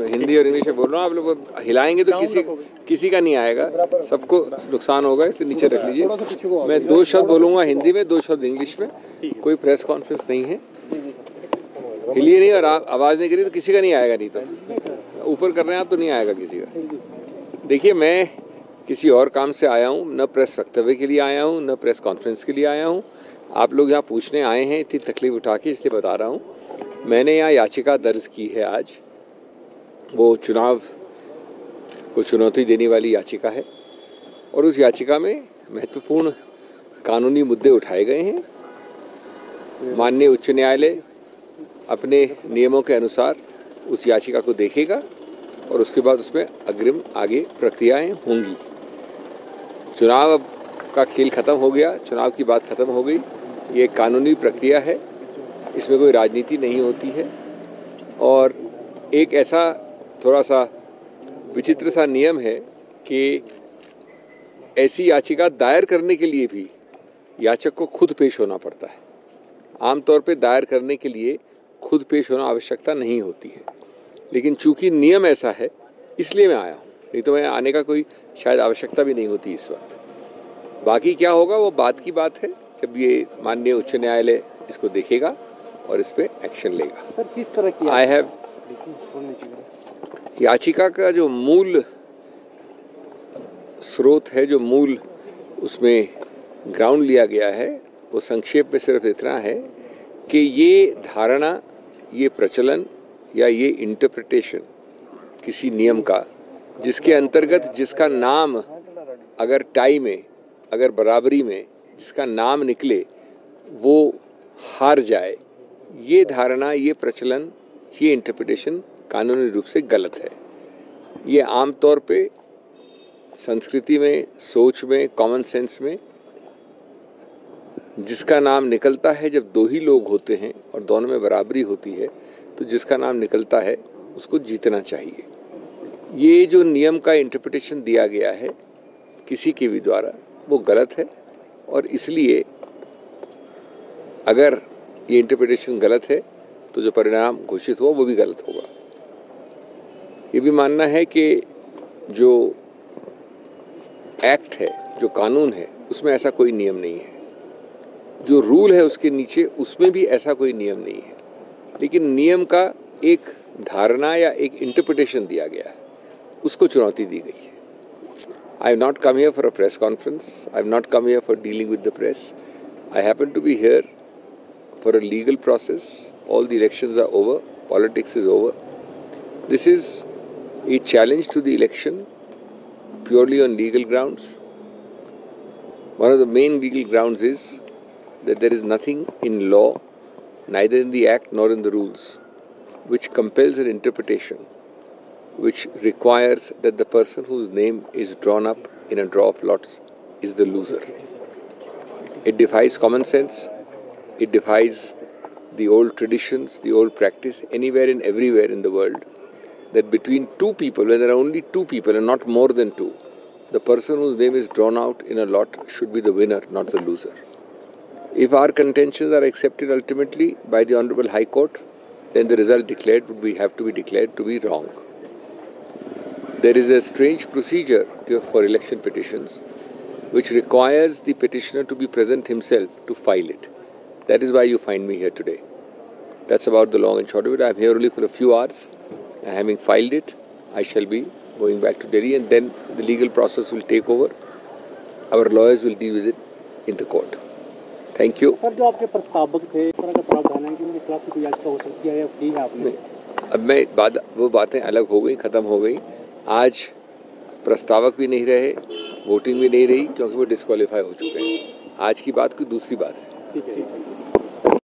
हिंदी और इंग्लिश में बोल रहा हूँ, आप लोग हिलाएंगे तो किसी का नहीं आएगा, सबको नुकसान होगा, इसलिए नीचे रख लीजिए। मैं 2 शब्द बोलूँगा हिंदी में, 2 शब्द इंग्लिश में। कोई प्रेस कॉन्फ्रेंस नहीं है, हिलिए नहीं और आवाज़ नहीं करी तो किसी का नहीं आएगा। नहीं तो ऊपर कर रहे हैं आप तो नहीं आएगा किसी का। देखिए, मैं किसी और काम से आया हूँ, न प्रेस वक्तव्य के लिए आया हूँ, न प्रेस कॉन्फ्रेंस के लिए आया हूँ। आप लोग यहाँ पूछने आए हैं, इतनी तकलीफ उठा के, इसलिए बता रहा हूँ। मैंने यहाँ याचिका दर्ज की है आज, वो चुनाव को चुनौती देने वाली याचिका है, और उस याचिका में महत्वपूर्ण कानूनी मुद्दे उठाए गए हैं। माननीय उच्च न्यायालय अपने नियमों के अनुसार उस याचिका को देखेगा और उसके बाद उसमें अग्रिम आगे प्रक्रियाएं होंगी। चुनाव का खेल खत्म हो गया, चुनाव की बात खत्म हो गई। ये कानूनी प्रक्रिया है, इसमें कोई राजनीति नहीं होती है। और एक ऐसा थोड़ा सा विचित्र सा नियम है कि ऐसी याचिका दायर करने के लिए भी याचक को खुद पेश होना पड़ता है। आमतौर पे दायर करने के लिए खुद पेश होना आवश्यकता नहीं होती है, लेकिन चूंकि नियम ऐसा है इसलिए मैं आया हूँ, नहीं तो मैं आने का कोई शायद आवश्यकता भी नहीं होती इस वक्त। बाकी क्या होगा वो बात की बात है, जब ये माननीय उच्च न्यायालय इसको देखेगा और इस पर एक्शन लेगा। सर, किस तरह की याचिका का जो मूल स्रोत है, जो मूल उसमें ग्राउंड लिया गया है, वो संक्षेप में सिर्फ इतना है कि ये धारणा, ये प्रचलन या ये इंटरप्रिटेशन किसी नियम का, जिसके अंतर्गत जिसका नाम अगर टाई में, अगर बराबरी में जिसका नाम निकले वो हार जाए, ये धारणा, ये प्रचलन, ये इंटरप्रिटेशन कानूनी रूप से गलत है। ये आमतौर पे संस्कृति में, सोच में, कॉमन सेंस में जिसका नाम निकलता है, जब 2 ही लोग होते हैं और दोनों में बराबरी होती है, तो जिसका नाम निकलता है उसको जीतना चाहिए। ये जो नियम का इंटरप्रिटेशन दिया गया है किसी के भी द्वारा, वो गलत है, और इसलिए अगर ये इंटरप्रिटेशन गलत है तो जो परिणाम घोषित हुआ वो भी गलत होगा। ये भी मानना है कि जो एक्ट है, जो कानून है, उसमें ऐसा कोई नियम नहीं है। जो रूल है उसके नीचे, उसमें भी ऐसा कोई नियम नहीं है, लेकिन नियम का एक धारणा या एक इंटरप्रिटेशन दिया गया है, उसको चुनौती दी गई है। I have not come here for a press conference, I have not come here for dealing with the press. I happen to be here for a legal process. All the elections are over, politics is over. This is a challenge to the election purely on legal grounds. One of the main legal grounds is that there is nothing in law, neither in the act nor in the rules, which compels an interpretation, which requires that the person whose name is drawn up in a draw of lots is the loser. It defies common sense. It defies the old traditions, the old practice anywhere and everywhere in the world, that between 2 people, when there are only 2 people and not more than 2, the person whose name is drawn out in a lot should be the winner, not the loser. If our contentions are accepted ultimately by the Honorable High Court, then the result declared would have to be declared to be wrong. There is a strange procedure for election petitions which requires the petitioner to be present himself to file it. That is why you find me here today. That's about the long and short of it. I am here only for a few hours. And having filed it, I shall be going back to Delhi, and then the legal process will take over. Our lawyers will deal with it in the court. Thank you. Sir, जो आपके प्रस्तावक थे, इस तरह का प्रावधान है कि उनके खिलाफ कोई याचिका हो सकती है या की है आपने? अब वो बातें अलग हो गई, खत्म हो गई। आज प्रस्तावक भी नहीं रहे, वोटिंग भी नहीं रही, क्योंकि वो डिस्क्वालीफाई हो चुके हैं। आज की बात कोई दूसरी बात है। ठीक है।